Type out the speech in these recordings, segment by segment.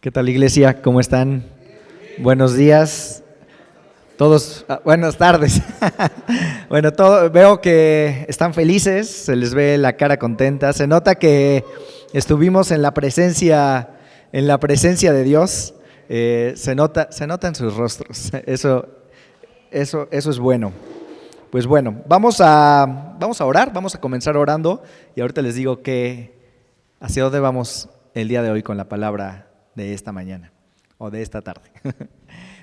¿Qué tal, iglesia? ¿Cómo están? Buenos días. Todos, buenas tardes. Bueno, veo que están felices, se les ve la cara contenta. Se nota que estuvimos en la presencia de Dios. Se nota en sus rostros. Eso es bueno. Pues bueno, vamos a orar, vamos a comenzar orando y ahorita les digo hacia dónde vamos el día de hoy con la palabra de esta mañana o de esta tarde.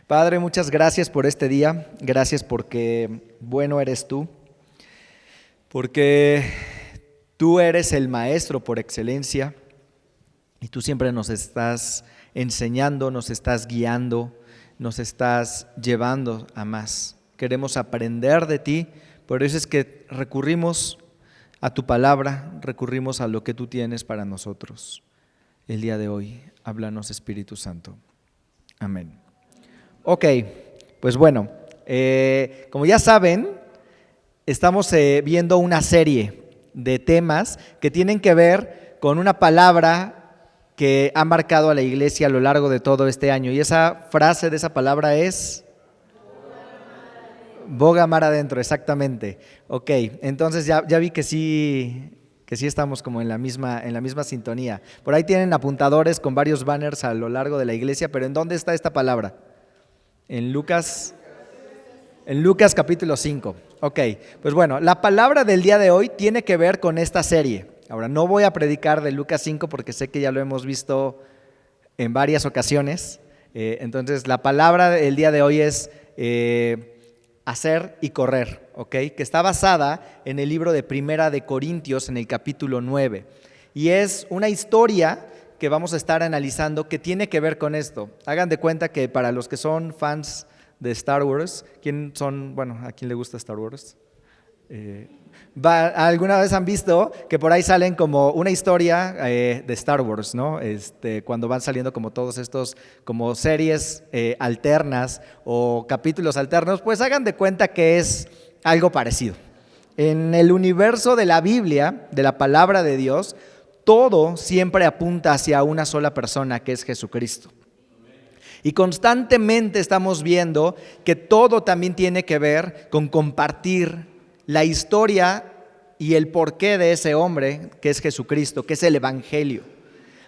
Padre, muchas gracias por este día, gracias porque bueno eres tú, porque tú eres el maestro por excelencia y tú siempre nos estás enseñando, nos estás guiando, nos estás llevando a más. Queremos aprender de ti, por eso es que recurrimos a tu palabra, recurrimos a lo que tú tienes para nosotros. El día de hoy, háblanos, Espíritu Santo. Amén. Ok, pues bueno, como ya saben, estamos viendo una serie de temas que tienen que ver con una palabra que ha marcado a la iglesia a lo largo de todo este año. Y esa frase de esa palabra es boga mar adentro, exactamente. Ok, entonces ya vi que sí estamos como en la misma sintonía. Por ahí tienen apuntadores con varios banners a lo largo de la iglesia, pero ¿en dónde está esta palabra? En Lucas capítulo 5. Ok, pues bueno, la palabra del día de hoy tiene que ver con esta serie. Ahora, no voy a predicar de Lucas 5 porque sé que ya lo hemos visto en varias ocasiones. Entonces, la palabra del día de hoy es hacer y correr, ¿ok? Que está basada en el libro de Primera de Corintios, en el capítulo 9. Y es una historia que vamos a estar analizando que tiene que ver con esto. Hagan de cuenta que para los que son fans de Star Wars, ¿a quién le gusta Star Wars? ¿Alguna vez han visto que por ahí salen como una historia de Star Wars, ¿no? Cuando van saliendo como todos estos como series alternas o capítulos alternos, pues hagan de cuenta que es algo parecido. En el universo de la Biblia, de la palabra de Dios, todo siempre apunta hacia una sola persona, que es Jesucristo. Y constantemente estamos viendo que todo también tiene que ver con compartir la historia y el porqué de ese hombre, que es Jesucristo, que es el Evangelio.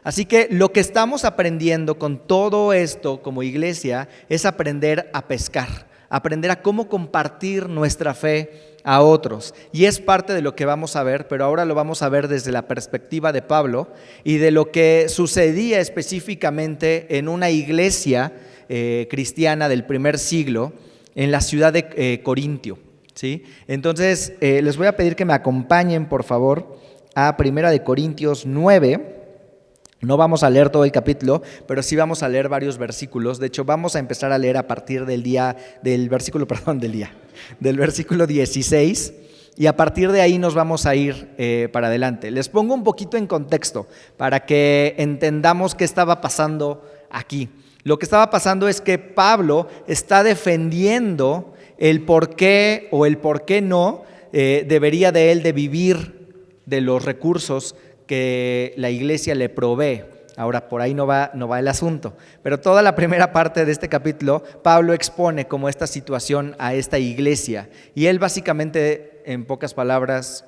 Así que lo que estamos aprendiendo con todo esto como iglesia es aprender a pescar, aprender a cómo compartir nuestra fe a otros. Y es parte de lo que vamos a ver, pero ahora lo vamos a ver desde la perspectiva de Pablo y de lo que sucedía específicamente en una iglesia cristiana del primer siglo en la ciudad de Corintio. ¿Sí? Entonces, les voy a pedir que me acompañen, por favor, a 1 Corintios 9. No vamos a leer todo el capítulo, pero sí vamos a leer varios versículos. De hecho, vamos a empezar a leer a partir del versículo 16, y a partir de ahí nos vamos a ir para adelante. Les pongo un poquito en contexto para que entendamos qué estaba pasando aquí. Lo que estaba pasando es que Pablo está defendiendo el por qué o el por qué no debería de él de vivir de los recursos que la iglesia le provee. Ahora, por ahí no va el asunto, pero toda la primera parte de este capítulo, Pablo expone como esta situación a esta iglesia, y él básicamente, en pocas palabras,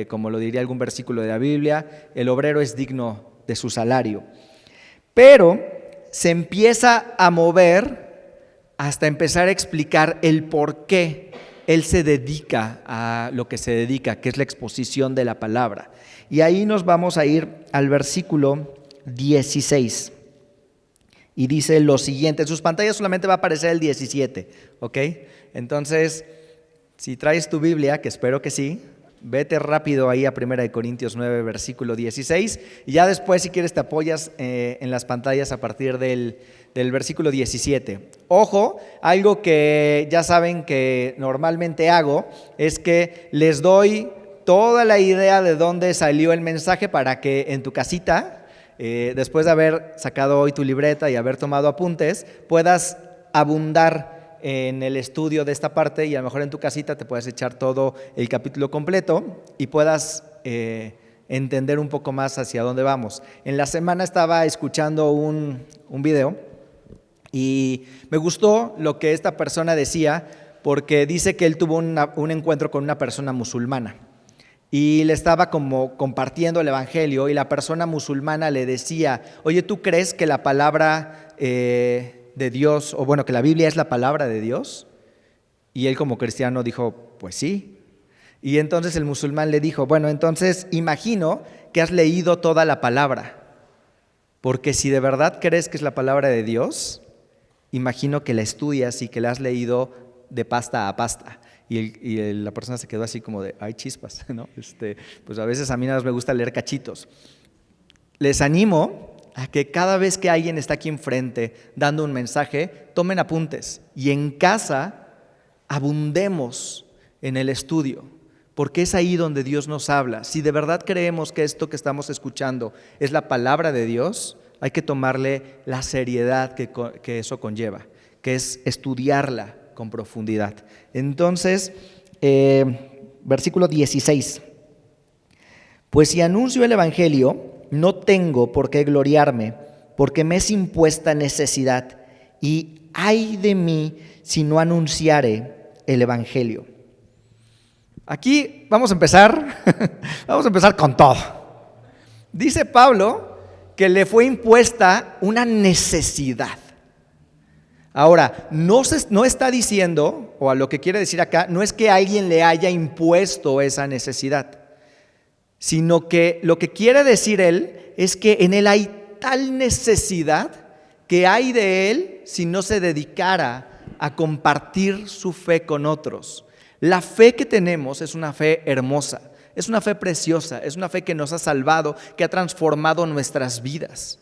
como lo diría algún versículo de la Biblia, el obrero es digno de su salario. Pero se empieza a mover hasta empezar a explicar el por qué él se dedica a lo que se dedica, que es la exposición de la palabra. Y ahí nos vamos a ir al versículo 16. Y dice lo siguiente, en sus pantallas solamente va a aparecer el 17, ¿ok? Entonces, si traes tu Biblia, que espero que sí, vete rápido ahí a 1 Corintios 9, versículo 16, y ya después, si quieres, te apoyas en las pantallas a partir del versículo 17. Ojo, algo que ya saben que normalmente hago es que les doy toda la idea de dónde salió el mensaje para que en tu casita, después de haber sacado hoy tu libreta y haber tomado apuntes, puedas abundar en el estudio de esta parte, y a lo mejor en tu casita te puedes echar todo el capítulo completo y puedas entender un poco más hacia dónde vamos. En la semana estaba escuchando un video y me gustó lo que esta persona decía, porque dice que él tuvo un encuentro con una persona musulmana y le estaba como compartiendo el evangelio, y la persona musulmana le decía: oye, ¿tú crees que la palabra de Dios, o bueno, que la Biblia es la palabra de Dios? Y él, como cristiano, dijo: pues sí. Y entonces el musulmán le dijo: bueno, entonces imagino que has leído toda la palabra, porque si de verdad crees que es la palabra de Dios, imagino que la estudias y que la has leído de pasta a pasta. Y la persona se quedó así como de: ay, chispas, ¿no? Pues a veces a mí nada más me gusta leer cachitos. Les animo a que cada vez que alguien está aquí enfrente dando un mensaje, tomen apuntes y en casa abundemos en el estudio, porque es ahí donde Dios nos habla. Si de verdad creemos que esto que estamos escuchando es la palabra de Dios, hay que tomarle la seriedad que eso conlleva, que es estudiarla con profundidad. Entonces, versículo 16. Pues si anuncio el evangelio, no tengo por qué gloriarme, porque me es impuesta necesidad, y ay de mí si no anunciare el evangelio. Aquí vamos a empezar con todo. Dice Pablo que le fue impuesta una necesidad. Ahora, no está diciendo, o a lo que quiere decir acá, no es que alguien le haya impuesto esa necesidad, sino que lo que quiere decir él es que en él hay tal necesidad que hay de él si no se dedicara a compartir su fe con otros. La fe que tenemos es una fe hermosa, es una fe preciosa, es una fe que nos ha salvado, que ha transformado nuestras vidas.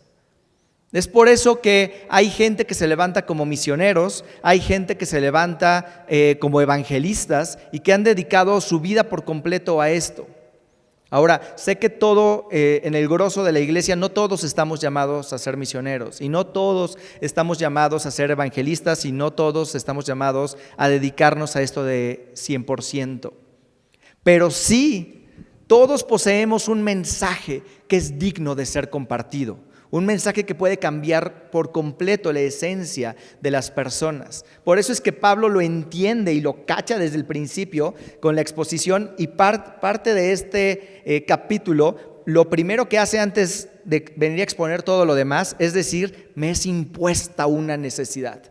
Es por eso que hay gente que se levanta como misioneros, hay gente que se levanta como evangelistas y que han dedicado su vida por completo a esto. Ahora, sé que en el grosso de la iglesia, no todos estamos llamados a ser misioneros, y no todos estamos llamados a ser evangelistas, y no todos estamos llamados a dedicarnos a esto de 100%. Pero sí, todos poseemos un mensaje que es digno de ser compartido. Un mensaje que puede cambiar por completo la esencia de las personas. Por eso es que Pablo lo entiende y lo cacha desde el principio con la exposición, y parte de este capítulo, lo primero que hace antes de venir a exponer todo lo demás es decir: me es impuesta una necesidad.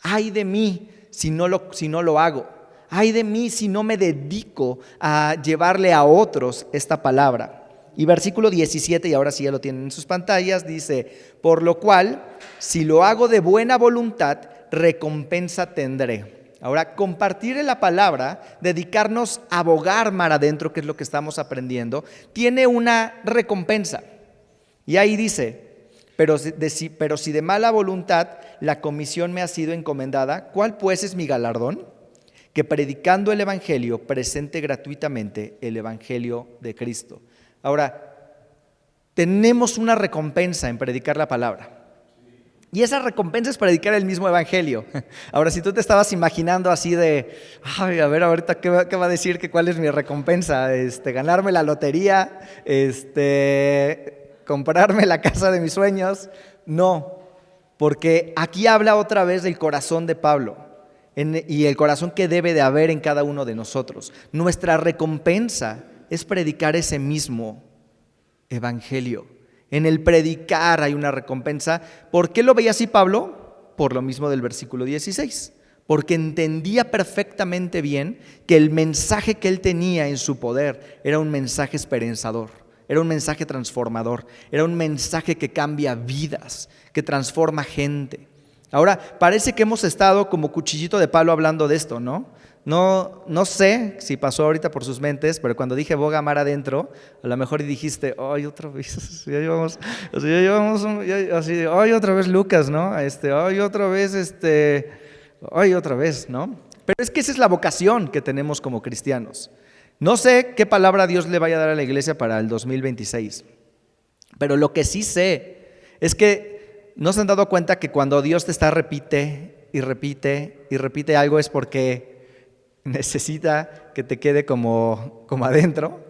Ay de mí si no lo hago. Ay de mí si no me dedico a llevarle a otros esta palabra. Y versículo 17, y ahora sí ya lo tienen en sus pantallas, dice: por lo cual, si lo hago de buena voluntad, recompensa tendré. Ahora, compartir la palabra, dedicarnos a abogar mar adentro, que es lo que estamos aprendiendo, tiene una recompensa. Y ahí dice: pero si de mala voluntad la comisión me ha sido encomendada, ¿cuál pues es mi galardón? Que predicando el evangelio presente gratuitamente el evangelio de Cristo. Ahora, tenemos una recompensa en predicar la palabra, y esa recompensa es predicar el mismo evangelio. Ahora, si tú te estabas imaginando así de: ay, a ver, ahorita qué va a decir, que cuál es mi recompensa, ganarme la lotería, comprarme la casa de mis sueños. No, porque aquí habla otra vez del corazón de Pablo y el corazón que debe de haber en cada uno de nosotros. Nuestra recompensa es predicar ese mismo evangelio. En el predicar hay una recompensa. ¿Por qué lo veía así Pablo? Por lo mismo del versículo 16. Porque entendía perfectamente bien que el mensaje que él tenía en su poder era un mensaje esperanzador, era un mensaje transformador, era un mensaje que cambia vidas, que transforma gente. Ahora, parece que hemos estado como cuchillito de palo hablando de esto, ¿no? No sé si pasó ahorita por sus mentes, pero cuando dije boga mar adentro, a lo mejor dijiste: ay, otra vez, ay, otra vez Lucas, ¿no? Ay, otra vez, ¿no? Pero es que esa es la vocación que tenemos como cristianos. No sé qué palabra Dios le vaya a dar a la iglesia para el 2026, pero lo que sí sé es que ¿no se han dado cuenta que cuando Dios te está repite y repite y repite algo es porque necesita que te quede como adentro?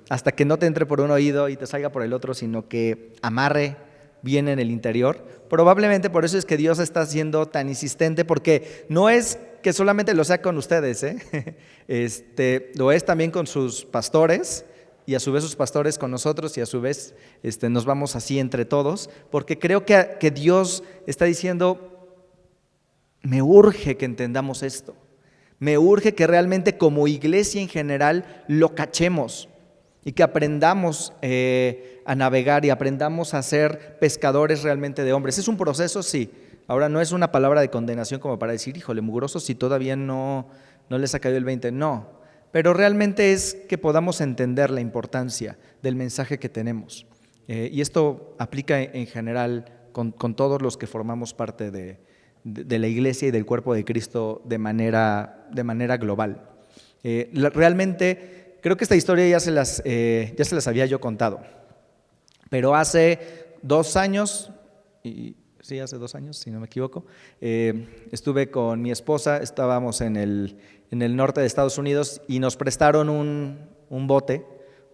hasta que no te entre por un oído y te salga por el otro, sino que amarre bien en el interior. Probablemente por eso es que Dios está siendo tan insistente, porque no es que solamente lo sea con ustedes, lo es también con sus pastores, y a su vez sus pastores con nosotros, y a su vez nos vamos así entre todos, porque creo que Dios está diciendo, me urge que entendamos esto, me urge que realmente como iglesia en general lo cachemos y que aprendamos a navegar y aprendamos a ser pescadores realmente de hombres. Es un proceso, sí. Ahora no es una palabra de condenación como para decir, híjole, mugroso, si todavía no les ha caído el 20. No, pero realmente es que podamos entender la importancia del mensaje que tenemos. Y esto aplica en general con todos los que formamos parte de la iglesia y del cuerpo de Cristo de manera global. Realmente creo que esta historia ya se las había yo contado, pero hace 2 años, sí, hace 2 años, si no me equivoco, estuve con mi esposa, estábamos en el norte de Estados Unidos y nos prestaron un bote,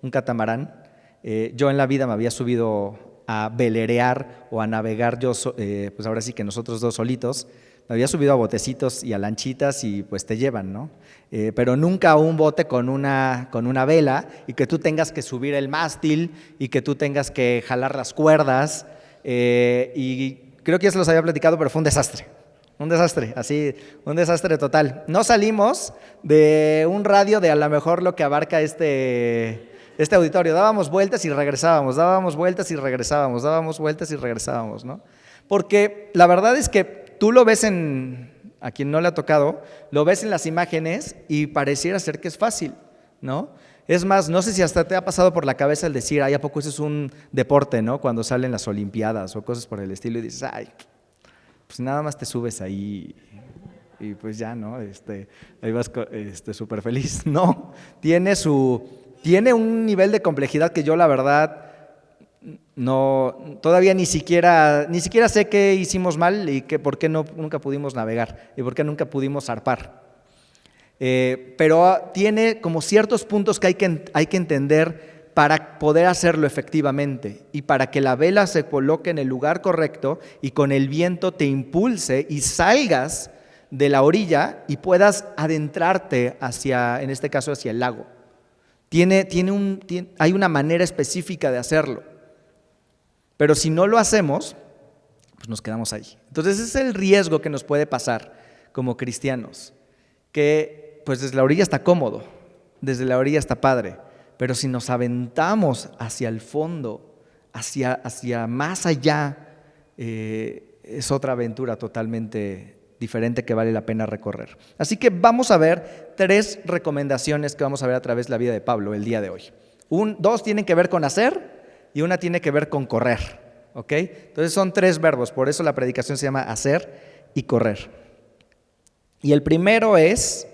un catamarán. Yo en la vida me había subido a velerear o a navegar yo, pues ahora sí que nosotros dos solitos. Me había subido a botecitos y a lanchitas y pues te llevan, ¿no? Pero nunca a un bote con una vela y que tú tengas que subir el mástil y que tú tengas que jalar las cuerdas. Y creo que ya se los había platicado, pero fue un desastre, así, un desastre total. No salimos de un radio de a lo mejor lo que abarca este auditorio. Dábamos vueltas y regresábamos, ¿no? Porque la verdad es que tú lo ves a quien no le ha tocado, lo ves en las imágenes y pareciera ser que es fácil, ¿no? Es más, no sé si hasta te ha pasado por la cabeza el decir, ay, ¿a poco eso es un deporte, ¿no? Cuando salen las olimpiadas o cosas por el estilo y dices, ay, pues nada más te subes ahí y pues ya, ¿no? Ahí vas súper feliz. No, tiene un nivel de complejidad que yo la verdad no, todavía ni siquiera sé qué hicimos mal y por qué nunca pudimos navegar y por qué nunca pudimos zarpar. Pero tiene como ciertos puntos que hay que entender para poder hacerlo efectivamente y para que la vela se coloque en el lugar correcto y con el viento te impulse y salgas de la orilla y puedas adentrarte en este caso, hacia el lago. Hay una manera específica de hacerlo, pero si no lo hacemos, pues nos quedamos ahí. Entonces ese es el riesgo que nos puede pasar como cristianos, que pues desde la orilla está cómodo, desde la orilla está padre, pero si nos aventamos hacia el fondo, hacia más allá, es otra aventura totalmente diferente que vale la pena recorrer. Así que vamos a ver 3 recomendaciones que vamos a ver a través de la vida de Pablo el día de hoy. 2 tienen que ver con hacer y 1 tiene que ver con correr, ¿ok? Entonces son 3 verbos, por eso la predicación se llama hacer y correr. Y el primero es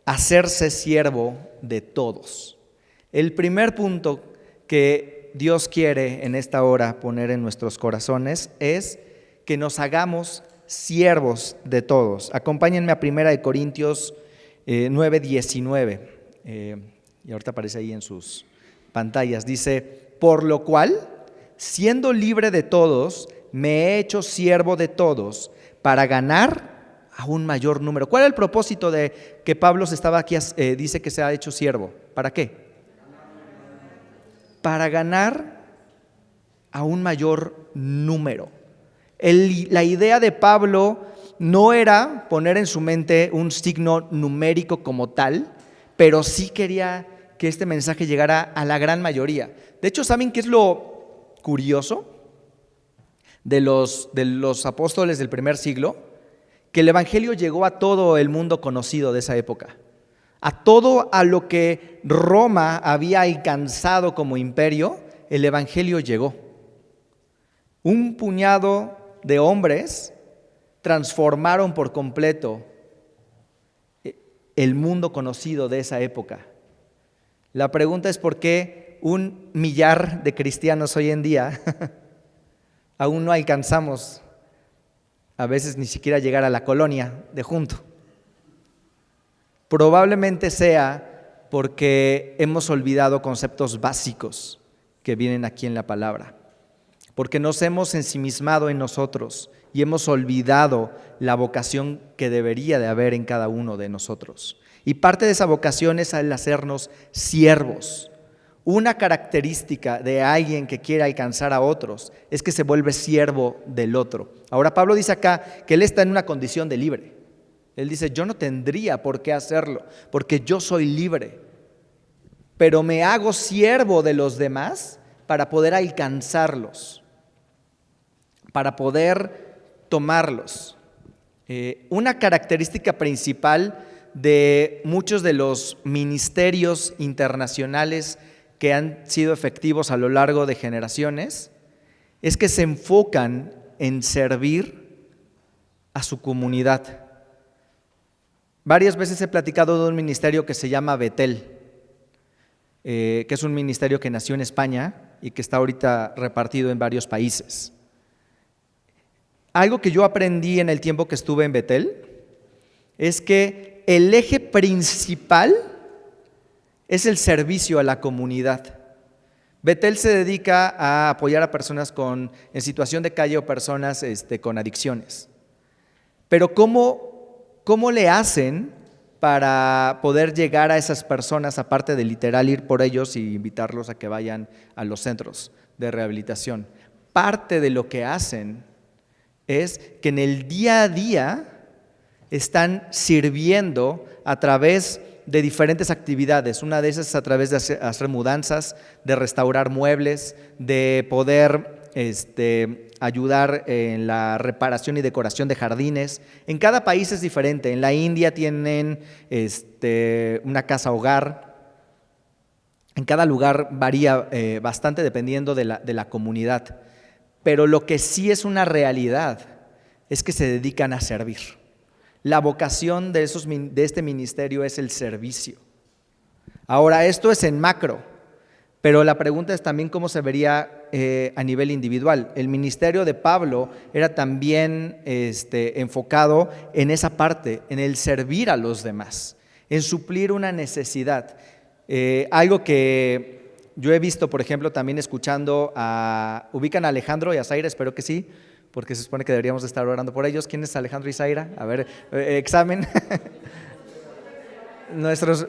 hacerse siervo de todos. El primer punto que Dios quiere en esta hora poner en nuestros corazones es que nos hagamos siervos de todos. Acompáñenme a 1 Corintios 9:19, y ahorita aparece ahí en sus pantallas. Dice, por lo cual, siendo libre de todos, me he hecho siervo de todos para ganar a un mayor número. ¿Cuál es el propósito de que Pablo dice que se ha hecho siervo? ¿Para qué? Para ganar a un mayor número. La idea de Pablo no era poner en su mente un signo numérico como tal, pero sí quería que este mensaje llegara a la gran mayoría. De hecho, ¿saben qué es lo curioso de los apóstoles del primer siglo? Que el evangelio llegó a todo el mundo conocido de esa época, a todo a lo que Roma había alcanzado como imperio, el evangelio llegó. Un puñado de hombres transformaron por completo el mundo conocido de esa época. La pregunta es por qué 1 millar de cristianos hoy en día aún no alcanzamos a veces ni siquiera llegar a la colonia de junto. Probablemente sea porque hemos olvidado conceptos básicos que vienen aquí en la palabra, porque nos hemos ensimismado en nosotros y hemos olvidado la vocación que debería de haber en cada uno de nosotros. Y parte de esa vocación es el hacernos siervos. Una característica de alguien que quiere alcanzar a otros es que se vuelve siervo del otro. Ahora Pablo dice acá que él está en una condición de libre. Él dice, yo no tendría por qué hacerlo, porque yo soy libre, pero me hago siervo de los demás para poder alcanzarlos, para poder tomarlos. Una característica principal de muchos de los ministerios internacionales que han sido efectivos a lo largo de generaciones es que se enfocan en servir a su comunidad. Varias veces he platicado de un ministerio que se llama Betel, que es un ministerio que nació en España y que está ahorita repartido en varios países. Algo que yo aprendí en el tiempo que estuve en Betel es que el eje principal es el servicio a la comunidad. Betel se dedica a apoyar a personas en situación de calle o personas con adicciones. Pero ¿cómo le hacen para poder llegar a esas personas, aparte de literal ir por ellos y invitarlos a que vayan a los centros de rehabilitación? Parte de lo que hacen es que en el día a día están sirviendo a través de diferentes actividades. Una de esas es a través de hacer mudanzas, de restaurar muebles, de poder ayudar en la reparación y decoración de jardines. En cada país es diferente. En la India tienen una casa hogar. En cada lugar varía bastante dependiendo de la comunidad. Pero lo que sí es una realidad es que se dedican a servir. La vocación de este ministerio es el servicio. Ahora, esto es en macro, pero la pregunta es también cómo se vería a nivel individual. El ministerio de Pablo era también enfocado en esa parte, en el servir a los demás, en suplir una necesidad. Algo que yo he visto, por ejemplo, también escuchando ¿ubican a Alejandro y a Zaira? Espero que sí, porque se supone que deberíamos de estar orando por ellos. ¿Quién es Alejandro y Zaira? A ver, examen.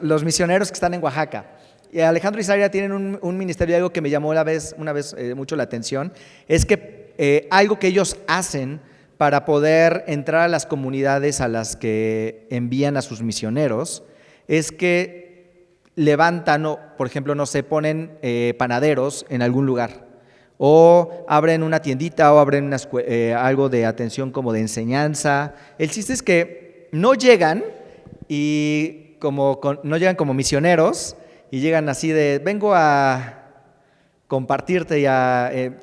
Los misioneros que están en Oaxaca. Y Alejandro y Zaira tienen un ministerio, algo que me llamó una vez mucho la atención, es que algo que ellos hacen para poder entrar a las comunidades a las que envían a sus misioneros, es que levantan, por ejemplo, no sé, ponen panaderos en algún lugar, o abren una tiendita, o abren algo de atención como de enseñanza. El chiste es que no llegan no llegan como misioneros y llegan así de vengo a compartirte y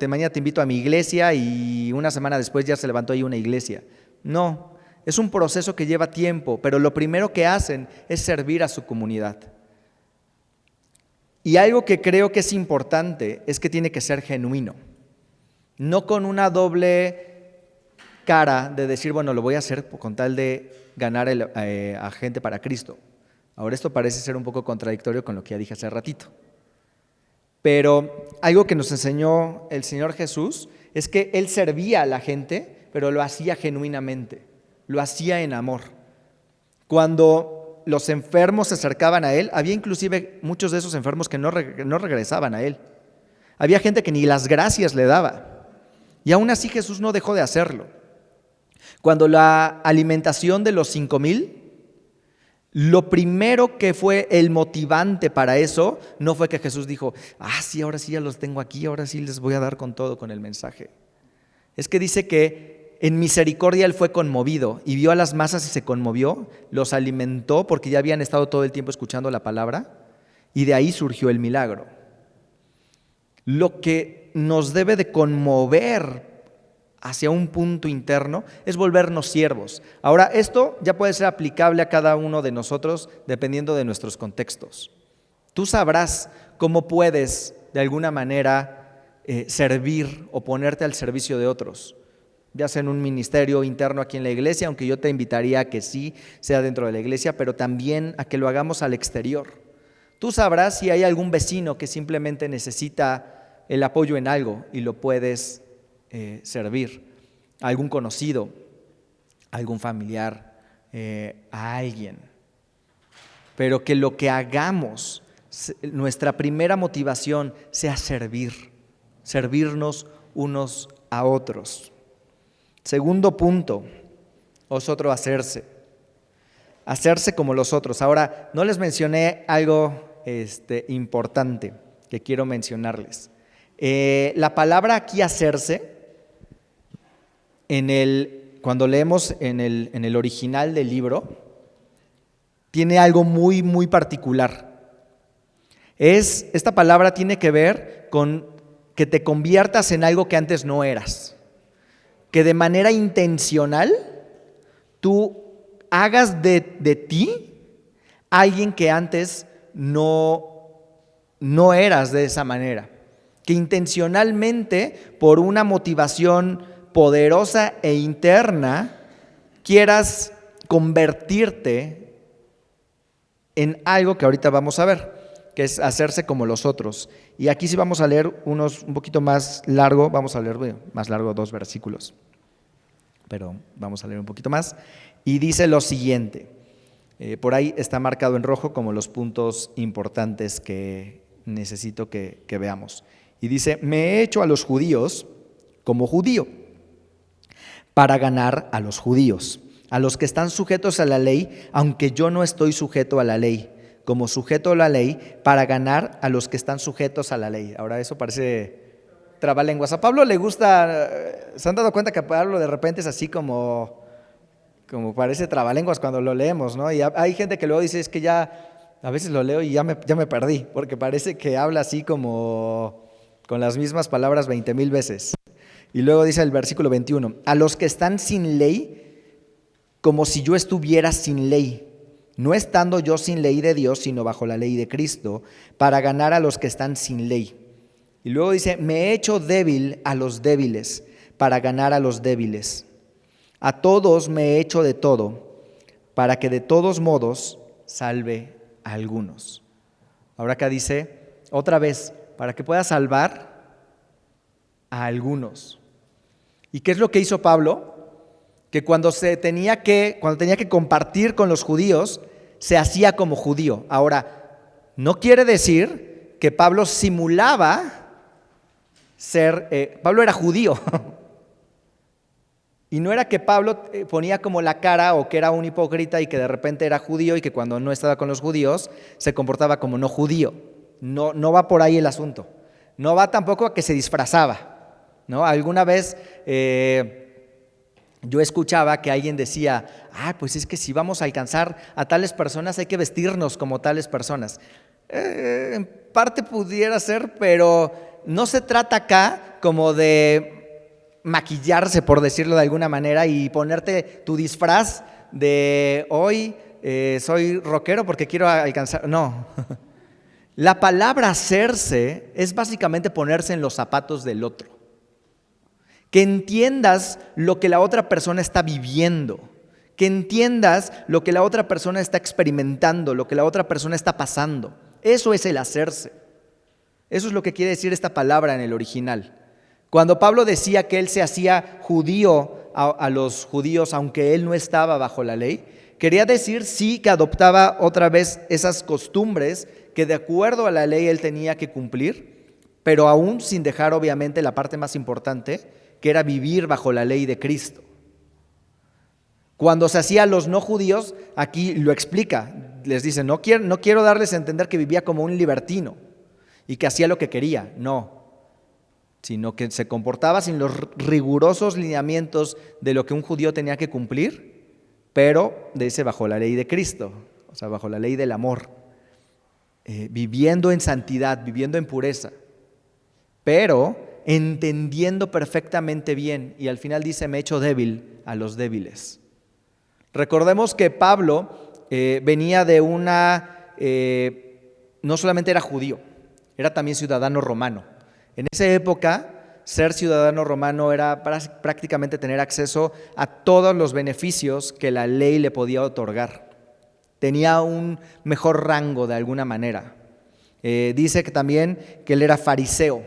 mañana te invito a mi iglesia y una semana después ya se levantó ahí una iglesia. No, es un proceso que lleva tiempo, pero lo primero que hacen es servir a su comunidad. Y algo que creo que es importante es que tiene que ser genuino, no con una doble cara de decir, bueno, lo voy a hacer con tal de ganar a gente para Cristo. Ahora esto parece ser un poco contradictorio con lo que ya dije hace ratito. Pero algo que nos enseñó el Señor Jesús es que Él servía a la gente, pero lo hacía genuinamente, lo hacía en amor. Cuando los enfermos se acercaban a Él, había inclusive muchos de esos enfermos que no regresaban a Él. Había gente que ni las gracias le daba. Y aún así Jesús no dejó de hacerlo. Cuando la alimentación de los 5,000, lo primero que fue el motivante para eso no fue que Jesús dijo, sí, ahora sí ya los tengo aquí, ahora sí les voy a dar con todo con el mensaje. Es que dice que en misericordia Él fue conmovido y vio a las masas y se conmovió, los alimentó porque ya habían estado todo el tiempo escuchando la palabra y de ahí surgió el milagro. Lo que nos debe de conmover hacia un punto interno es volvernos siervos. Ahora, esto ya puede ser aplicable a cada uno de nosotros dependiendo de nuestros contextos. Tú sabrás cómo puedes de alguna manera servir o ponerte al servicio de otros, ya sea en un ministerio interno aquí en la iglesia, aunque yo te invitaría a que sí sea dentro de la iglesia, pero también a que lo hagamos al exterior. Tú sabrás si hay algún vecino que simplemente necesita el apoyo en algo y lo puedes servir. A algún conocido, a algún familiar, a alguien. Pero que lo que hagamos, nuestra primera motivación sea servirnos unos a otros. Segundo punto, otro hacerse como los otros. Ahora, no les mencioné algo importante que quiero mencionarles. La palabra aquí hacerse, cuando leemos en el original del libro, tiene algo muy, muy particular. Esta palabra tiene que ver con que te conviertas en algo que antes no eras. Que de manera intencional tú hagas de ti alguien que antes no eras de esa manera. Que intencionalmente, por una motivación poderosa e interna, quieras convertirte en algo que ahorita vamos a ver, que es hacerse como los otros. Y aquí sí vamos a leer un poquito más largo, vamos a leer más largo 2 versículos, pero vamos a leer un poquito más. Y dice lo siguiente, por ahí está marcado en rojo como los puntos importantes que necesito que veamos. Y dice, me he hecho a los judíos como judío, para ganar a los judíos, a los que están sujetos a la ley, aunque yo no estoy sujeto a la ley, como sujeto a la ley, para ganar a los que están sujetos a la ley. Ahora eso parece trabalenguas. A Pablo le gusta, ¿se han dado cuenta que a Pablo de repente es así como parece trabalenguas cuando lo leemos, ¿no? Y hay gente que luego dice, es que ya, a veces lo leo y ya me perdí, porque parece que habla así como con las mismas palabras 20,000 veces. Y luego dice el versículo 21, a los que están sin ley, como si yo estuviera sin ley, no estando yo sin ley de Dios, sino bajo la ley de Cristo, para ganar a los que están sin ley. Y luego dice, me he hecho débil a los débiles, para ganar a los débiles. A todos me he hecho de todo, para que de todos modos salve a algunos. Ahora acá dice, otra vez, para que pueda salvar a algunos. ¿Y qué es lo que hizo Pablo? Que cuando tenía que compartir con los judíos, se hacía como judío. Ahora, no quiere decir que Pablo simulaba ser, Pablo era judío. Y no era que Pablo ponía como la cara o que era un hipócrita y que de repente era judío y que cuando no estaba con los judíos se comportaba como no judío. No va por ahí el asunto. No va tampoco a que se disfrazaba, ¿no? Alguna vez yo escuchaba que alguien decía, pues es que si vamos a alcanzar a tales personas hay que vestirnos como tales personas. En parte pudiera ser, pero no se trata acá como de maquillarse, por decirlo de alguna manera, y ponerte tu disfraz de hoy soy rockero porque quiero alcanzar. No. La palabra hacerse es básicamente ponerse en los zapatos del otro. Que entiendas lo que la otra persona está viviendo, que entiendas lo que la otra persona está experimentando, lo que la otra persona está pasando. Eso es el hacerse. Eso es lo que quiere decir esta palabra en el original. Cuando Pablo decía que él se hacía judío a los judíos, aunque él no estaba bajo la ley, quería decir sí que adoptaba otra vez esas costumbres que de acuerdo a la ley él tenía que cumplir, pero aún sin dejar obviamente la parte más importante, que era vivir bajo la ley de Cristo. Cuando se hacía a los no judíos, aquí lo explica, les dice, no quiero darles a entender que vivía como un libertino y que hacía lo que quería, no, sino que se comportaba sin los rigurosos lineamientos de lo que un judío tenía que cumplir, pero dice bajo la ley de Cristo, o sea, bajo la ley del amor, viviendo en santidad, viviendo en pureza, pero entendiendo perfectamente bien, y al final dice, me he hecho débil a los débiles. Recordemos que Pablo venía de no solamente era judío, era también ciudadano romano. En esa época, ser ciudadano romano era prácticamente tener acceso a todos los beneficios que la ley le podía otorgar. Tenía un mejor rango de alguna manera. Dice que también que él era fariseo.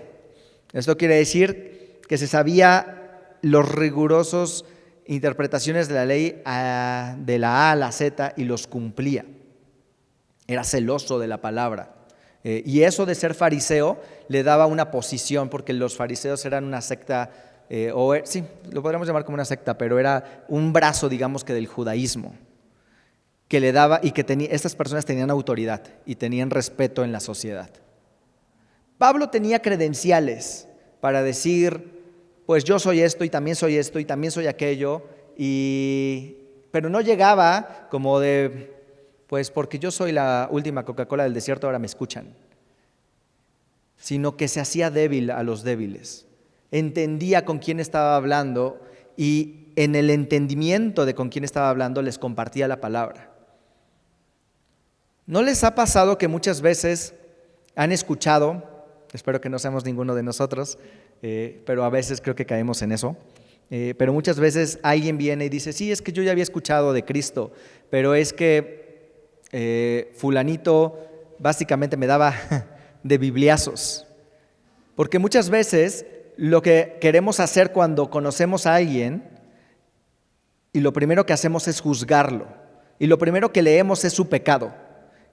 Esto quiere decir que se sabía los rigurosos interpretaciones de la ley de la A a la Z y los cumplía. Era celoso de la palabra. Y eso de ser fariseo le daba una posición, porque los fariseos eran una secta, sí, lo podríamos llamar como una secta, pero era un brazo, digamos, que del judaísmo, que le daba y que estas personas tenían autoridad y tenían respeto en la sociedad. Pablo tenía credenciales para decir, pues yo soy esto y también soy esto y también soy aquello, pero no llegaba como de, pues porque yo soy la última Coca-Cola del desierto, ahora me escuchan, sino que se hacía débil a los débiles, entendía con quién estaba hablando y en el entendimiento de con quién estaba hablando les compartía la palabra. ¿No les ha pasado que muchas veces han escuchado, espero que no seamos ninguno de nosotros, pero a veces creo que caemos en eso, pero muchas veces alguien viene y dice, sí, es que yo ya había escuchado de Cristo, pero es que fulanito básicamente me daba de bibliazos? Porque muchas veces lo que queremos hacer cuando conocemos a alguien y lo primero que hacemos es juzgarlo y lo primero que leemos es su pecado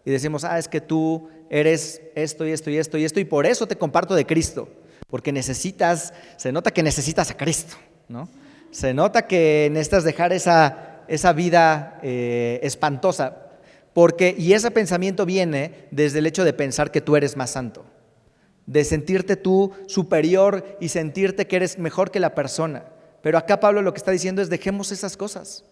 y decimos, es que tú eres esto y esto y esto y esto y por eso te comparto de Cristo, porque se nota que necesitas a Cristo, ¿no? Se nota que necesitas dejar esa vida espantosa. Y ese pensamiento viene desde el hecho de pensar que tú eres más santo, de sentirte tú superior y sentirte que eres mejor que la persona. Pero acá Pablo lo que está diciendo es dejemos esas cosas,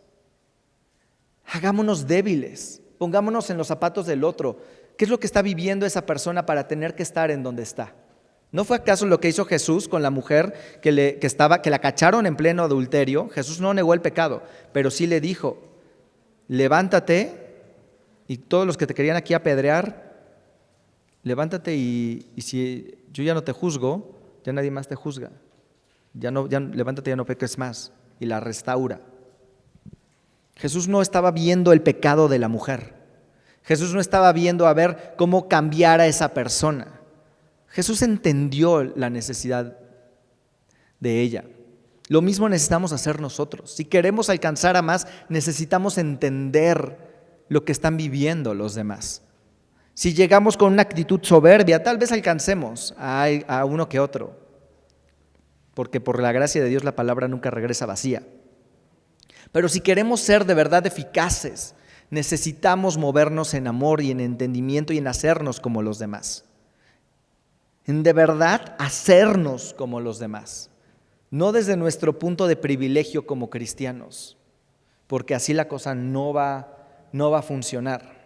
hagámonos débiles, pongámonos en los zapatos del otro. ¿Qué es lo que está viviendo esa persona para tener que estar en donde está? ¿No fue acaso lo que hizo Jesús con la mujer que la cacharon en pleno adulterio? Jesús no negó el pecado, pero sí le dijo, levántate. Y todos los que te querían aquí apedrear, levántate y si yo ya no te juzgo, ya nadie más te juzga. Levántate, ya no peques más. Y la restaura. Jesús no estaba viendo el pecado de la mujer. Jesús no estaba viendo a ver cómo cambiar a esa persona. Jesús entendió la necesidad de ella. Lo mismo necesitamos hacer nosotros. Si queremos alcanzar a más, necesitamos entender lo que están viviendo los demás. Si llegamos con una actitud soberbia, tal vez alcancemos a uno que otro, porque por la gracia de Dios la palabra nunca regresa vacía. Pero si queremos ser de verdad eficaces, necesitamos movernos en amor y en entendimiento y en hacernos como los demás. En de verdad hacernos como los demás, no desde nuestro punto de privilegio como cristianos, porque así la cosa no va a funcionar.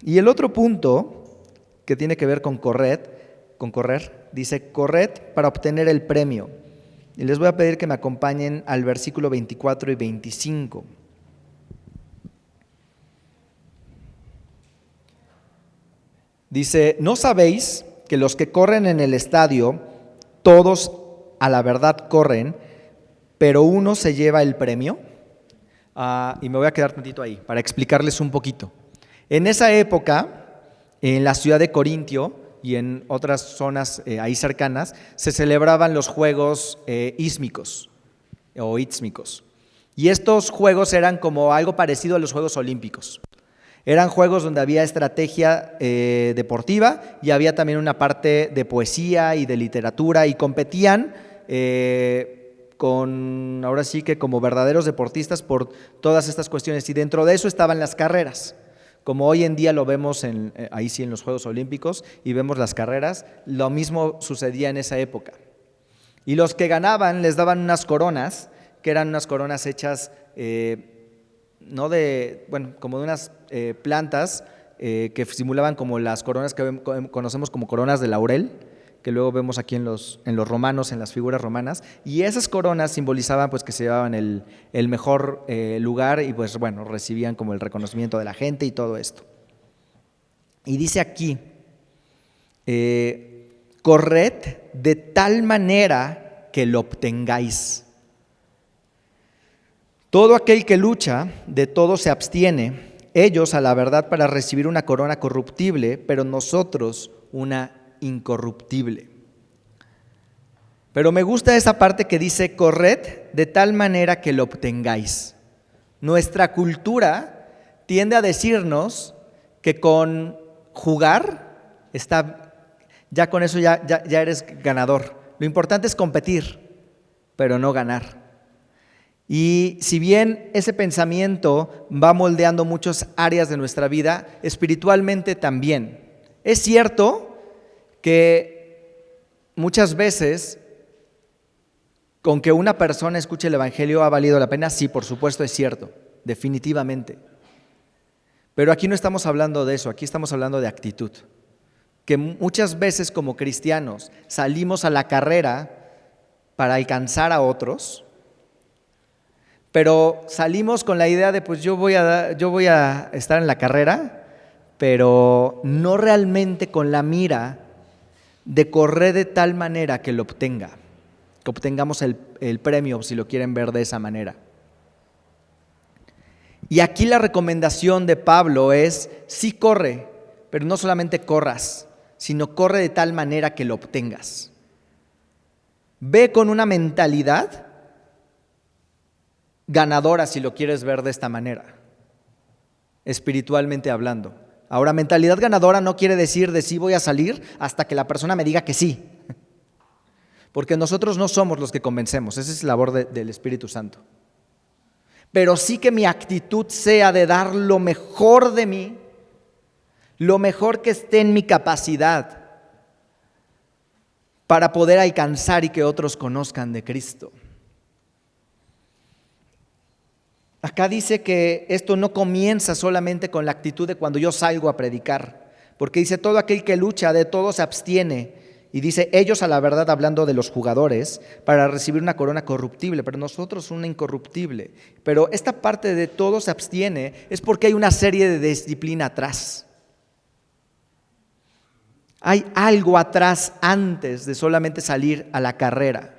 Y el otro punto que tiene que ver con correr, dice, corred para obtener el premio. Y les voy a pedir que me acompañen al versículo 24 y 25. Dice, ¿no sabéis que los que corren en el estadio, todos a la verdad corren, pero uno se lleva el premio? Y me voy a quedar tantito ahí para explicarles un poquito. En esa época, en la ciudad de Corintio y en otras zonas ahí cercanas, se celebraban los Juegos Ístmicos o Istmicos. Y estos juegos eran como algo parecido a los Juegos Olímpicos. Eran juegos donde había estrategia deportiva y había también una parte de poesía y de literatura y competían ahora sí que como verdaderos deportistas por todas estas cuestiones. Y dentro de eso estaban las carreras. Como hoy en día lo vemos ahí sí en los Juegos Olímpicos y vemos las carreras, lo mismo sucedía en esa época. Y los que ganaban les daban unas coronas, que eran unas coronas hechas como de unas plantas que simulaban como las coronas que conocemos como coronas de laurel, que luego vemos aquí en los romanos, en las figuras romanas, y esas coronas simbolizaban pues que se llevaban el mejor lugar y pues bueno, recibían como el reconocimiento de la gente y todo esto. Y dice aquí, corred de tal manera que lo obtengáis. Todo aquel que lucha, de todo se abstiene, ellos a la verdad para recibir una corona corruptible, pero nosotros una incorruptible. Pero me gusta esa parte que dice, corred de tal manera que lo obtengáis. Nuestra cultura tiende a decirnos que con jugar ya con eso ya eres ganador. Lo importante es competir, pero no ganar. Y si bien ese pensamiento va moldeando muchas áreas de nuestra vida, espiritualmente también. Es cierto que muchas veces con que una persona escuche el Evangelio ha valido la pena, sí, por supuesto es cierto, definitivamente. Pero aquí no estamos hablando de eso, aquí estamos hablando de actitud. Que muchas veces como cristianos salimos a la carrera para alcanzar a otros, pero salimos con la idea de pues yo voy a estar en la carrera, pero no realmente con la mira de correr de tal manera que lo obtenga, que obtengamos el premio, si lo quieren ver de esa manera. Y aquí la recomendación de Pablo es, sí corre, pero no solamente corras, sino corre de tal manera que lo obtengas. Ve con una mentalidad ganadora, si lo quieres ver de esta manera, espiritualmente hablando. Ahora, mentalidad ganadora no quiere decir de sí voy a salir hasta que la persona me diga que sí, porque nosotros no somos los que convencemos, esa es labor del Espíritu Santo. Pero sí que mi actitud sea de dar lo mejor de mí, lo mejor que esté en mi capacidad para poder alcanzar y que otros conozcan de Cristo. Acá dice que esto no comienza solamente con la actitud de cuando yo salgo a predicar, porque dice todo aquel que lucha, de todo se abstiene. Y dice ellos a la verdad, hablando de los jugadores, para recibir una corona corruptible, pero nosotros una incorruptible. Pero esta parte de todo se abstiene es porque hay una serie de disciplina atrás. Hay algo atrás antes de solamente salir a la carrera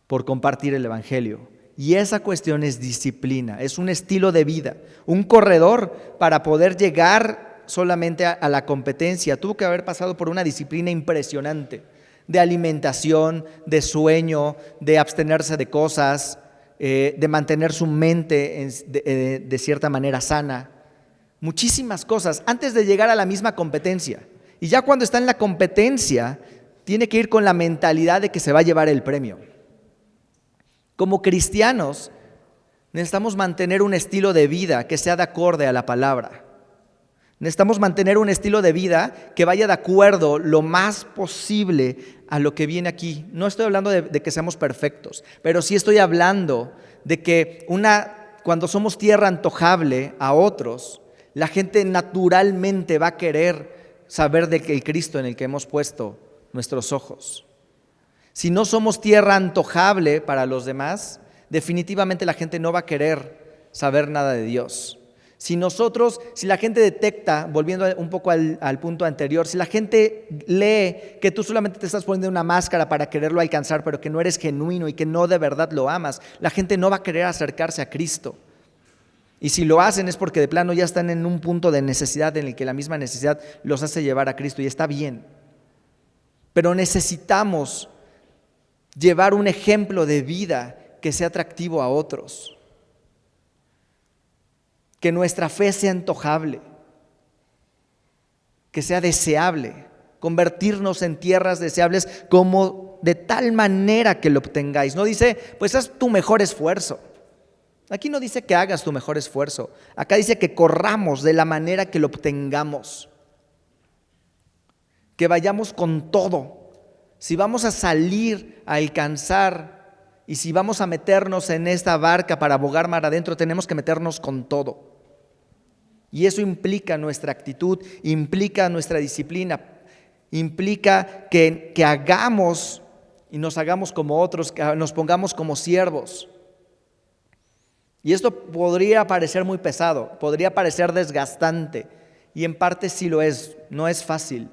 por compartir el Evangelio. Y esa cuestión es disciplina, es un estilo de vida. Un corredor para poder llegar solamente a la competencia tuvo que haber pasado por una disciplina impresionante de alimentación, de sueño, de abstenerse de cosas, de mantener su mente de cierta manera sana. Muchísimas cosas antes de llegar a la misma competencia. Y ya cuando está en la competencia, tiene que ir con la mentalidad de que se va a llevar el premio. Como cristianos, necesitamos mantener un estilo de vida que sea de acorde a la palabra. Necesitamos mantener un estilo de vida que vaya de acuerdo lo más posible a lo que viene aquí. No estoy hablando de que seamos perfectos, pero sí estoy hablando de que cuando somos tierra antojable a otros, la gente naturalmente va a querer saber de que el Cristo en el que hemos puesto nuestros ojos. Si no somos tierra antojable para los demás, definitivamente la gente no va a querer saber nada de Dios. Si la gente detecta, volviendo un poco al punto anterior, si la gente lee que tú solamente te estás poniendo una máscara para quererlo alcanzar, pero que no eres genuino y que no de verdad lo amas, la gente no va a querer acercarse a Cristo. Y si lo hacen es porque de plano ya están en un punto de necesidad en el que la misma necesidad los hace llevar a Cristo y está bien. Pero necesitamos llevar un ejemplo de vida que sea atractivo a otros. Que nuestra fe sea antojable, que sea deseable, convertirnos en tierras deseables como de tal manera que lo obtengáis. No dice, pues haz tu mejor esfuerzo. Aquí no dice que hagas tu mejor esfuerzo. Acá dice que corramos de la manera que lo obtengamos. Que vayamos con todo. Si vamos a salir a alcanzar y si vamos a meternos en esta barca para bogar mar adentro, tenemos que meternos con todo. Y eso implica nuestra actitud, implica nuestra disciplina, implica que hagamos y nos hagamos como otros, que nos pongamos como siervos. Y esto podría parecer muy pesado, podría parecer desgastante, y en parte sí lo es, no es fácil,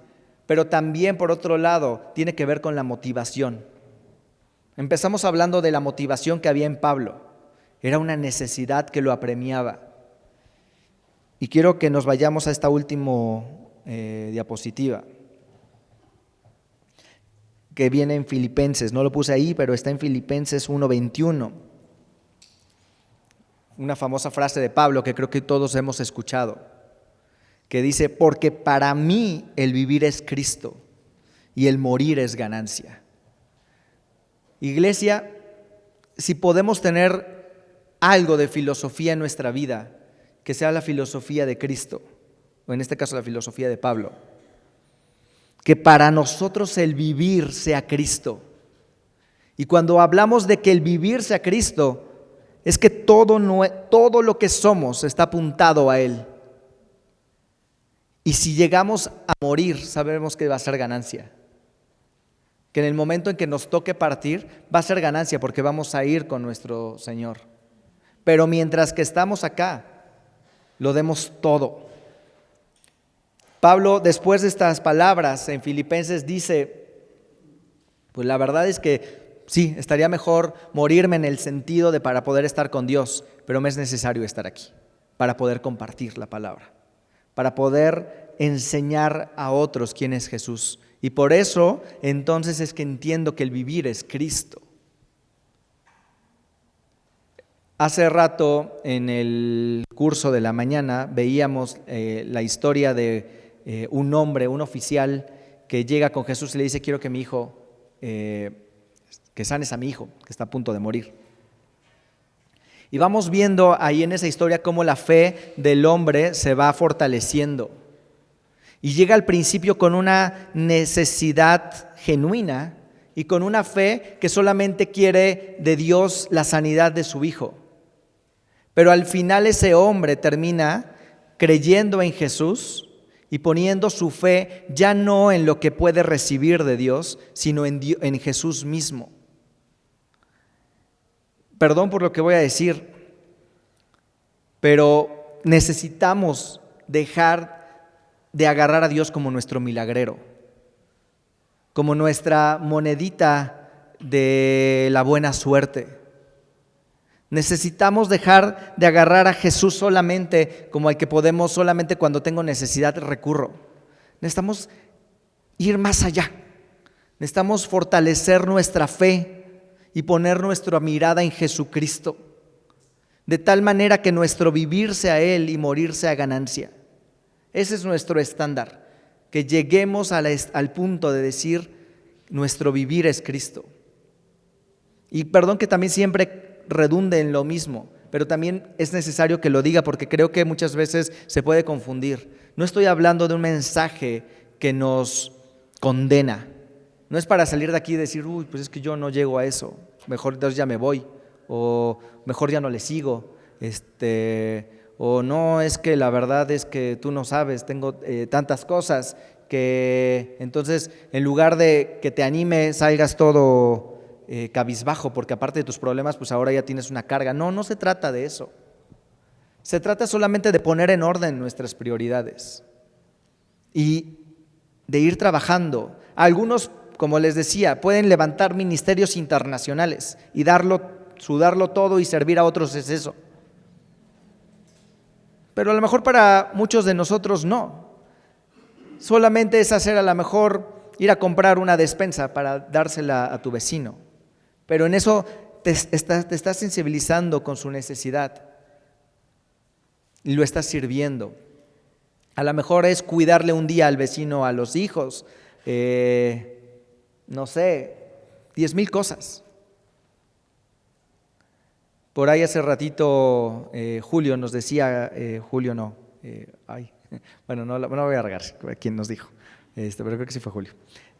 pero también por otro lado tiene que ver con la motivación. Empezamos hablando de la motivación que había en Pablo, era una necesidad que lo apremiaba. Y quiero que nos vayamos a esta última diapositiva, que viene en Filipenses. No lo puse ahí, pero está en Filipenses 1:21. Una famosa frase de Pablo que creo que todos hemos escuchado, que dice: porque para mí el vivir es Cristo y el morir es ganancia. Iglesia, si podemos tener algo de filosofía en nuestra vida, que sea la filosofía de Cristo, o en este caso la filosofía de Pablo, que para nosotros el vivir sea Cristo. Y cuando hablamos de que el vivir sea Cristo, es que todo lo que somos está apuntado a Él. Y si llegamos a morir, sabemos que va a ser ganancia. Que en el momento en que nos toque partir, va a ser ganancia porque vamos a ir con nuestro Señor. Pero mientras que estamos acá, lo demos todo. Pablo, después de estas palabras en Filipenses, dice: pues la verdad es que sí, estaría mejor morirme en el sentido de para poder estar con Dios, pero me es necesario estar aquí para poder compartir la palabra, para poder enseñar a otros quién es Jesús. Y por eso entonces es que entiendo que el vivir es Cristo. Hace rato en el curso de la mañana veíamos la historia de un hombre, un oficial que llega con Jesús y le dice: quiero que mi hijo, que sanes a mi hijo que está a punto de morir. Y vamos viendo ahí en esa historia cómo la fe del hombre se va fortaleciendo. Y llega al principio con una necesidad genuina y con una fe que solamente quiere de Dios la sanidad de su hijo. Pero al final ese hombre termina creyendo en Jesús y poniendo su fe ya no en lo que puede recibir de Dios, sino en Jesús mismo. Perdón por lo que voy a decir, pero necesitamos dejar de agarrar a Dios como nuestro milagrero, como nuestra monedita de la buena suerte. Necesitamos dejar de agarrar a Jesús solamente como al que podemos, solamente cuando tengo necesidad recurro. Necesitamos ir más allá. Necesitamos fortalecer nuestra fe y poner nuestra mirada en Jesucristo, de tal manera que nuestro vivir sea Él y morir sea ganancia. Ese es nuestro estándar, que lleguemos al punto de decir: nuestro vivir es Cristo. Y perdón que también siempre redunde en lo mismo, pero también es necesario que lo diga porque creo que muchas veces se puede confundir. No estoy hablando de un mensaje que nos condena. No es para salir de aquí y decir: uy, pues es que yo no llego a eso, mejor entonces ya me voy, o mejor ya no le sigo, o no, es que la verdad es que tú no sabes, tengo tantas cosas que entonces en lugar de que te anime salgas todo cabizbajo, porque aparte de tus problemas pues ahora ya tienes una carga. No, no se trata de eso. Se trata solamente de poner en orden nuestras prioridades y de ir trabajando. Algunos, como les decía, pueden levantar ministerios internacionales y sudarlo todo y servir a otros es eso. Pero a lo mejor para muchos de nosotros no. Solamente es hacer a lo mejor ir a comprar una despensa para dársela a tu vecino. Pero en eso te estás sensibilizando con su necesidad y lo estás sirviendo. A lo mejor es cuidarle un día al vecino, a los hijos, no sé, 10,000 cosas. Por ahí hace ratito Julio nos decía, bueno, no voy a regar quién nos dijo, pero creo que sí fue Julio,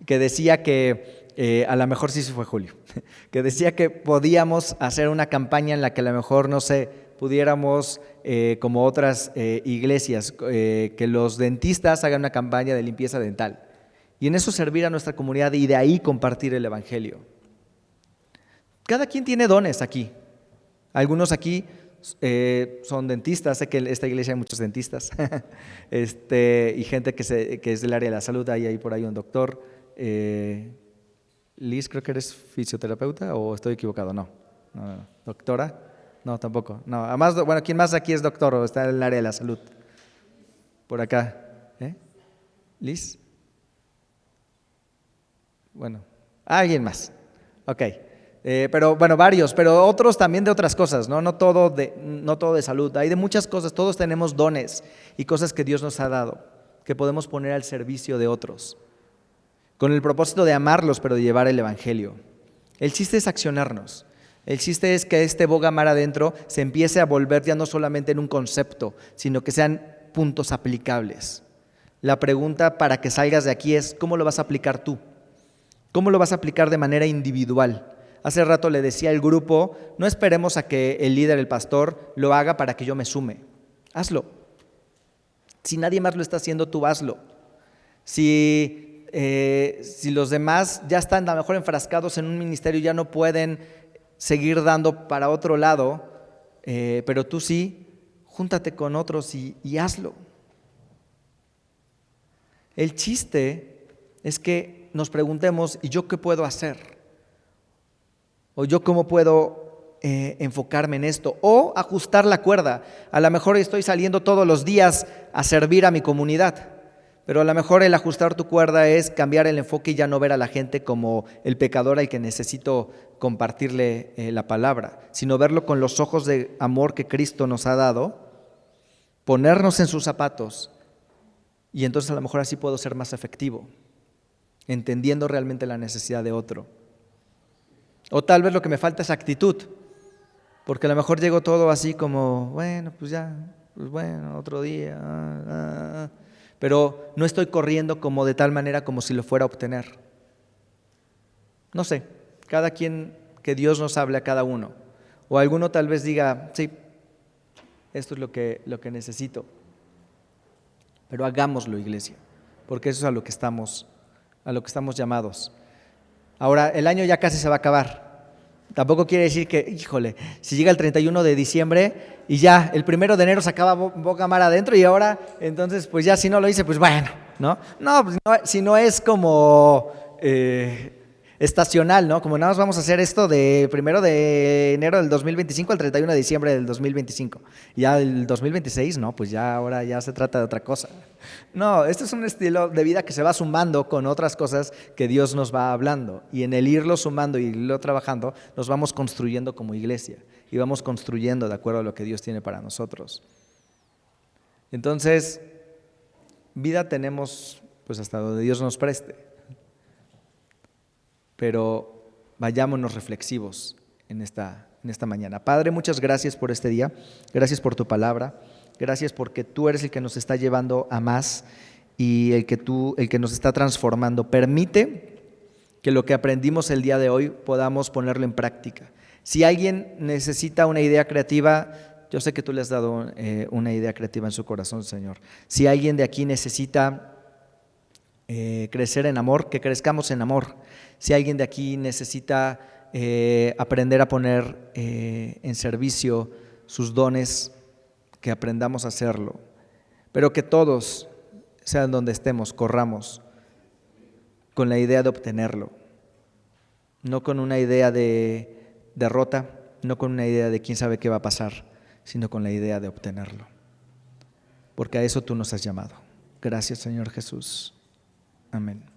que decía que, a lo mejor sí fue Julio, que decía que podíamos hacer una campaña en la que a lo mejor, no sé, pudiéramos, como otras iglesias, que los dentistas hagan una campaña de limpieza dental y en eso servir a nuestra comunidad y de ahí compartir el evangelio. Cada quien tiene dones aquí. Algunos aquí son dentistas, sé que en esta iglesia hay muchos dentistas y gente que es del área de la salud, hay por ahí un doctor. Liz, creo que eres fisioterapeuta o estoy equivocado, no. ¿Doctora? No, tampoco. No, además, bueno, ¿quién más aquí es doctor o está en el área de la salud? Por acá. ¿Liz? Bueno, alguien más. Ok. Pero bueno, varios, pero otros también de otras cosas, ¿no? No todo de salud. Hay de muchas cosas. Todos tenemos dones y cosas que Dios nos ha dado, que podemos poner al servicio de otros, con el propósito de amarlos, pero de llevar el evangelio. El chiste es accionarnos. El chiste es que este boga mar adentro se empiece a volver ya no solamente en un concepto, sino que sean puntos aplicables. La pregunta para que salgas de aquí es: ¿cómo lo vas a aplicar tú? ¿Cómo lo vas a aplicar de manera individual? Hace rato le decía al grupo: no esperemos a que el líder, el pastor, lo haga para que yo me sume. Hazlo. Si nadie más lo está haciendo, tú hazlo. Si los demás ya están a lo mejor enfrascados en un ministerio y ya no pueden seguir dando para otro lado, pero tú sí, júntate con otros y hazlo. El chiste es que nos preguntemos: ¿y yo qué puedo hacer? ¿O yo cómo puedo enfocarme en esto? O ajustar la cuerda. A lo mejor estoy saliendo todos los días a servir a mi comunidad, pero a lo mejor el ajustar tu cuerda es cambiar el enfoque y ya no ver a la gente como el pecador al que necesito compartirle la palabra, sino verlo con los ojos de amor que Cristo nos ha dado, ponernos en sus zapatos, y entonces a lo mejor así puedo ser más efectivo, entendiendo realmente la necesidad de otro. O tal vez lo que me falta es actitud, porque a lo mejor llego todo así como: bueno, pues ya, pues bueno, otro día, pero no estoy corriendo como de tal manera como si lo fuera a obtener. No sé, cada quien, que Dios nos hable a cada uno. O alguno tal vez diga: sí, esto es lo que necesito. Pero hagámoslo, iglesia, porque eso es a lo que estamos llamados. Ahora, el año ya casi se va a acabar. Tampoco quiere decir que, híjole, si llega el 31 de diciembre y ya el 1 de enero se acaba boga mar adentro, y ahora, entonces, pues ya si no lo hice, pues bueno, ¿no? No, pues no, si no es como estacional, ¿no? Como nada más vamos a hacer esto de 1 de enero del 2025 al 31 de diciembre del 2025. Ya el 2026, no, pues ya ahora ya se trata de otra cosa. No, este es un estilo de vida que se va sumando con otras cosas que Dios nos va hablando. Y en el irlo sumando y irlo trabajando, nos vamos construyendo como iglesia. Y vamos construyendo de acuerdo a lo que Dios tiene para nosotros. Entonces, vida tenemos pues hasta donde Dios nos preste. Pero vayámonos reflexivos en esta mañana. Padre, muchas gracias por este día, gracias por tu palabra, gracias porque tú eres el que nos está llevando a más y el que nos está transformando. Permite que lo que aprendimos el día de hoy podamos ponerlo en práctica. Si alguien necesita una idea creativa, yo sé que tú le has dado una idea creativa en su corazón, Señor. Si alguien de aquí necesita crecer en amor, que crezcamos en amor. Si alguien de aquí necesita aprender a poner en servicio sus dones, que aprendamos a hacerlo, pero que todos, sean donde estemos, corramos con la idea de obtenerlo, no con una idea de derrota, no con una idea de quién sabe qué va a pasar, sino con la idea de obtenerlo, porque a eso tú nos has llamado. Gracias, Señor Jesús. Amén.